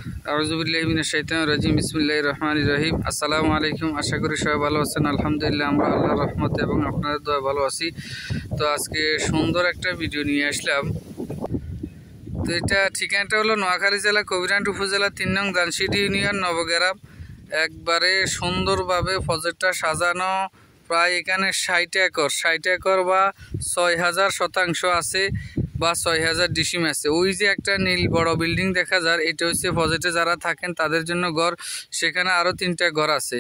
আউযুবিল্লাহি মিনাশ শাইতানির রাজিম। বিসমিল্লাহির রহমানির রহিম। আসসালামু আলাইকুম। আশা করি সবাই ভালো আছেন। আলহামদুলিল্লাহ আমরা আল্লাহর রহমতে এবং আপনাদের দোয়ায় ভালো আছি। তো আজকে সুন্দর একটা ভিডিও নিয়ে আসলাম। তো এটা ঠিকানাটা হলো নোয়াখালী জেলা কবিরহাট উপজেলা ৩ নং দানসিডি ইউনিয়ন নবগ্রাম। একবারে সুন্দরভাবে প্রজেক্টটা সাজানো। প্রায় এখানে ৬০ একর বা ৬,০০০ শতাংশ আছে বা ৬,০০০ ডিসিম আছে। ওই যে একটা নীল বড় বিল্ডিং দেখা যায়, এটা হচ্ছে প্রজেক্টে যারা থাকেন তাদের জন্য ঘর। সেখানে আরও ৩টা ঘর আছে।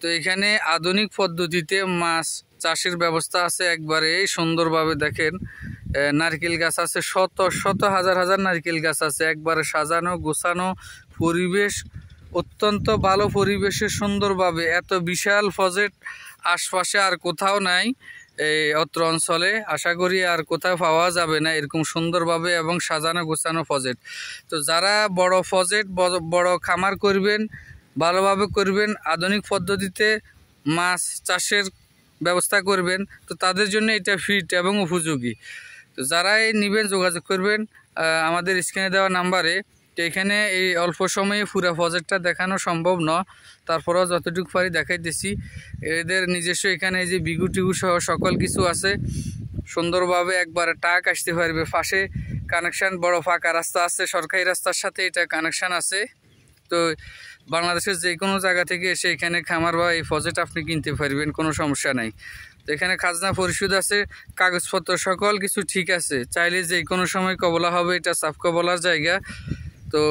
তো এখানে আধুনিক পদ্ধতিতে মাছ চাষের ব্যবস্থা আছে। একবারে সুন্দরভাবে দেখেন, নারকেল গাছ আছে, শত শত হাজার হাজার নারকেল গাছ আছে। একবারে সাজানো গোছানো পরিবেশ, অত্যন্ত ভালো পরিবেশে সুন্দরভাবে। এত বিশাল প্রজেক্ট আশপাশে আর কোথাও নাই এই অত্র অঞ্চলে। আশা করি আর কোথাও পাওয়া যাবে না এরকম সুন্দরভাবে এবং সাজানো গোছানো প্রজেক্ট। তো যারা বড় প্রজেক্ট বড় খামার করবেন, ভালোভাবে করবেন, আধুনিক পদ্ধতিতে মাছ চাষের ব্যবস্থা করবেন, তো তাদের জন্য এটা ফিট এবং উপযোগী। তো যারাই নেবেন যোগাযোগ করবেন আমাদের স্ক্রিনে দেওয়া নাম্বারে। তো এখানে এই অল্প সময়ে পুরো প্রজেক্টটা দেখানো সম্ভব নয়, তারপরেও যতটুকু পারি দেখাইতেছি। এদের নিজস্ব এখানে এই যে বিঘু টিঘু সহ সকল কিছু আছে। সুন্দরভাবে একবারে টাক আসতে পারবে। পাশে কানেকশান বড় ফাঁকা রাস্তা আছে, সরকারি রাস্তার সাথে এটা কানেকশান আছে। তো বাংলাদেশের যে কোনো জায়গা থেকে এসে এখানে খামার বা এই প্রজেক্ট আপনি কিনতে পারবেন, কোনো সমস্যা নাই। তো এখানে খাজনা পরিশোধ আছে, কাগজপত্র সকল কিছু ঠিক আছে। চাইলে যে কোনো সময় কবলা হবে, এটা সাফ কবলার জায়গা। তো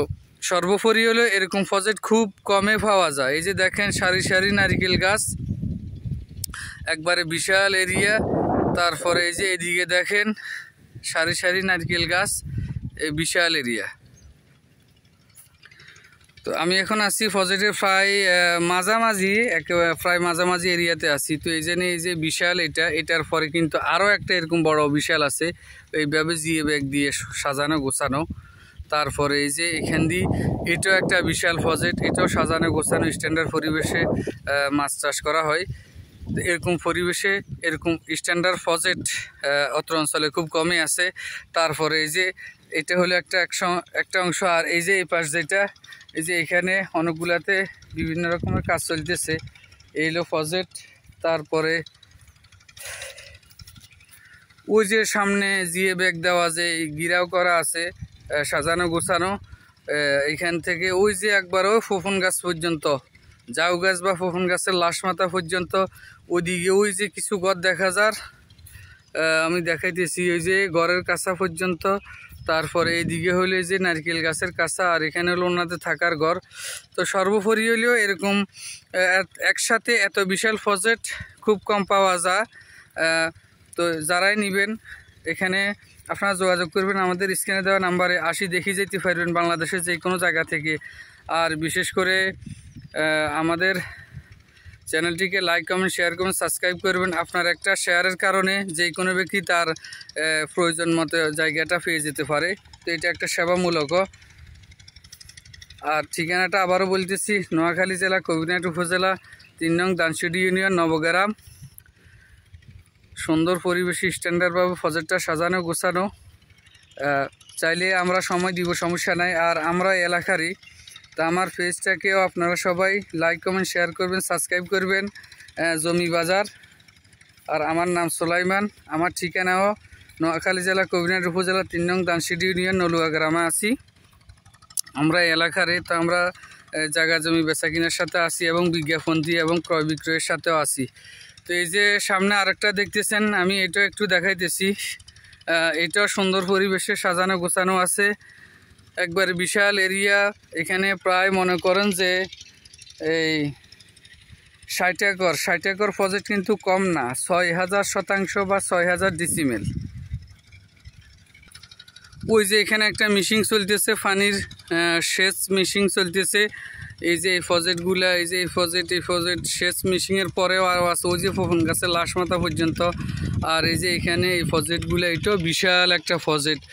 সর্বোপরি হলো এরকম প্রজেক্ট খুব কমে পাওয়া যায়। এই যে দেখেন সারি সারি নারিকেল গাছ, একবারে বিশাল এরিয়া। তারপরে এই যে এদিকে দেখেন সারি সারি নারকেল গাছ, এই বিশাল এরিয়া। তো আমি এখন আছি প্রজেক্টের প্রায় মাঝামাঝি এরিয়াতে আছি। তো এই জন্য এই যে বিশাল এটার পরে কিন্তু আরও একটা এরকম বড় বিশাল আছে, এইভাবে জিএ ব্যাগ দিয়ে সাজানো গোছানো। তারপরে এই যে এখান দিয়ে এটাও একটা বিশাল প্রজেক্ট, এটাও সাজানো গোছানো স্ট্যান্ডার্ড পরিবেশে মাছ চাষ করা হয়। তো এরকম পরিবেশে এরকম স্ট্যান্ডার্ড প্রজেক্ট অত্র অঞ্চলে খুব কমই আছে। তারপরে এই যে এটা হলো একটা অংশ। আর এই যে এই পাশ যেটা, এই যে এখানে অনেকগুলাতে বিভিন্ন রকমের কাজ চলতেছে, এই হলো প্রজেক্ট। তারপরে ওই যে সামনে জিএ ব্যাগ দেওয়া যে গিরাও করা আছে, সাজানো গোছানো। এইখান থেকে ওই যে একবারও ফোফন গাছ পর্যন্ত, জাউ গাছ বা ফোফন গাছের লাশ মাথা পর্যন্ত, ওইদিকে ওই যে কিছু ঘর দেখা যার, আমি দেখাইতেছি ওই যে ঘরের কাছা পর্যন্ত। তারপরে এইদিকে হইলে যে নারকেল গাছের কাছা, আর এখানে হলো ওনাদের থাকার ঘর। তো সর্বোপরি হলেও এরকম একসাথে এত বিশাল প্রজেক্ট খুব কম পাওয়া যায়। তো যারাই নেবেন এখানে আপনারা যোগাযোগ করবেন আমাদের স্ক্রিনে দেওয়া নাম্বারে। দেখে যেতে পারবেন বাংলাদেশের যে কোনো জায়গা থেকে। আর বিশেষ করে আমাদের চ্যানেলটিকে লাইক কমেন্ট শেয়ার করবেন, সাবস্ক্রাইব করবেন। আপনার একটা শেয়ারের কারণে যে কোনো ব্যক্তি তার প্রয়োজন মতো জায়গাটা পেয়ে যেতে পারে। তো এটা একটা সেবামূলক। আর ঠিকানাটা আবারও বলতেছি, নোয়াখালী জেলা কবিরহাট উপজেলা ৩ নং দানসিডি ইউনিয়ন নবগ্রাম। সুন্দর পরিবেশে স্ট্যান্ডার্ডভাবে প্রজেক্টটা সাজানো গোছানো। চাইলে আমরা সময় দিব, সমস্যা নাই। আর আমরা এলাকারই, তা আমার পেজটাকেও আপনারা সবাই লাইক কমেন্ট শেয়ার করবেন, সাবস্ক্রাইব করবেন। জমি বাজার, আর আমার নাম সুলাইমান। আমার ঠিকানাও নোয়াখালী জেলা কবিরহাট উপজেলা ৩ নং দানসিডি ইউনিয়ন নলুয়া গ্রামে আছি আমরা এলাকারে। তো আমরা জায়গা জমি বেচা কিনার সাথে আছি এবং বিজ্ঞাপন দিয়ে এবং ক্রয় বিক্রয়ের সাথেও আছি। তো এই যে সামনে আরেকটা দেখতেছেন, আমি এটাও একটু দেখাইতেছি। এটাও সুন্দর পরিবেশে সাজানো গোছানো আছে, একবারে বিশাল এরিয়া। এখানে প্রায় মনে করেন যে এই ৬০ একর প্রজেক্ট কিন্তু কম না, ৬,০০০ শতাংশ বা ৬,০০০ ডিসিমেল। ওই যে এখানে একটা মেশিন চলতেছে, পানির সেচ মেশিন চলতেছে। এই যে এই প্রজেক্টগুলা, এই যে এই প্রজেক্ট সেচ মেশিনের পরেও আরও আছে ওই যে ফোফন গাছের লাশ মাথা পর্যন্ত। আর এই যে এখানে এই প্রজেক্টগুলো, এটাও বিশাল একটা প্রজেক্ট,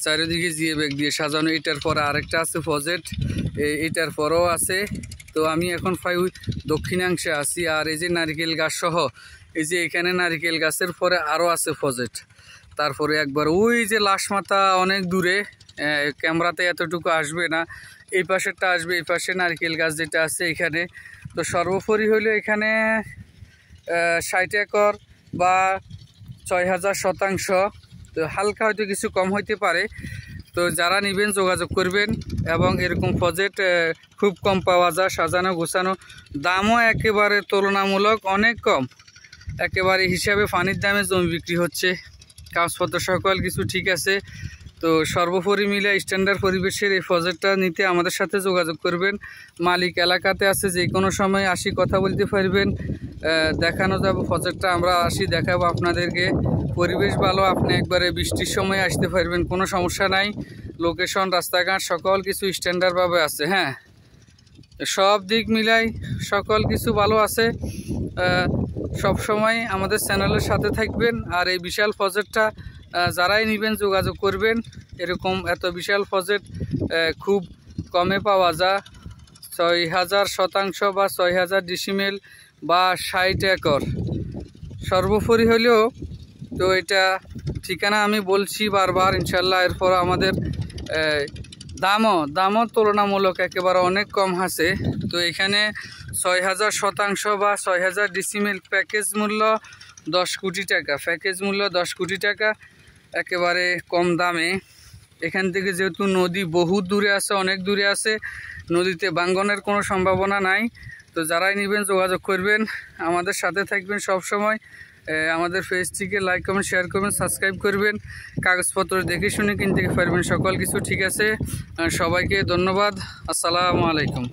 চারিদিকে জিএ ব্যাগ দিয়ে সাজানো। এটার পরে আরেকটা আছে প্রজেক্ট, এটার পরেও আছে। তো আমি এখন প্রায় দক্ষিণাংশে আছি। আর এই যে নারিকেল গাছ সহ, এই যে এখানে নারিকেল গাছের পরে আরও আছে প্রজেক্ট। তারপরে একবার ওই যে লাশ মাথা অনেক দূরে, ক্যামেরাতে এতটুকু আসবে না, এই পাশেরটা আসবে, এই পাশে নারকেল গাছ যেটা আছে এখানে। তো সর্বোপরি হলো এখানে 60 একর বা 6000 শতাংশ। তো হালকা হয়তো কিছু কম হইতে পারে। তো যারা নেবেন যোগাযোগ করবেন। এবং এরকম প্রজেক্ট খুব কম পাওয়া যায়, সাজানো গোছানো, দামও একেবারে তুলনামূলক অনেক কম। একেবারে হিসাবে পানির দামে জমি বিক্রি হচ্ছে, কাগজপত্র সকল কিছু ঠিক আছে। তো সর্বোপরি মিলে স্ট্যান্ডার্ড পরিবেশের এই প্রজেক্টটা নিতে আমাদের সাথে যোগাযোগ করবেন। মালিক এলাকাতে আছে, যে কোনো সময় আসি কথা বলতে পারবেন, দেখানো যাবে প্রজেক্টটা, আমরা আসি দেখাবো আপনাদেরকে। পরিবেশ ভালো, আপনি একবারে বৃষ্টির সময় আসতে পারবেন, কোনো সমস্যা নাই। লোকেশন, রাস্তাঘাট সকল কিছু স্ট্যান্ডার্ডভাবে আছে। হ্যাঁ, সব দিক মিলাই সকল কিছু ভালো আছে। সব সময় আমাদের চ্যানেলের সাথে থাকবেন। আর এই বিশাল প্রজেক্টটা যারাই নেবেন যোগাযোগ করবেন। এরকম এত বিশাল প্রজেক্ট খুব কমে পাওয়া যায়। 6000 শতাংশ বা 6000 ডিসিমেল বা 60 একর সর্বোপরি হলেও। তো এটা ঠিকানা আমি বলছি বারবার, ইনশাল্লাহ। এরপর আমাদের দামও তুলনামূলক একেবারে অনেক কম আছে। তো এখানে 6000 শতাংশ বা 6000 ডিসিমেল প্যাকেজ মূল্য 10 কোটি টাকা। প্যাকেজ মূল্য 10 কোটি টাকা, একেবারে কম দামে। এখান থেকে যেহেতু নদী বহু দূরে আছে, অনেক দূরে আছে, নদীতে ভাঙ্গনের কোনো সম্ভাবনা নাই। তো যারাই নেবেন যোগাযোগ করবেন, আমাদের সাথে থাকবেন সব সময়। আমাদের পেজটিকে লাইক কমেন্ট শেয়ার করবেন, সাবস্ক্রাইব করবেন। কাগজপত্র দেখে শুনে কিনতে পারবেন, সকল কিছু ঠিক আছে। সবাইকে ধন্যবাদ। আসসালামু আলাইকুম।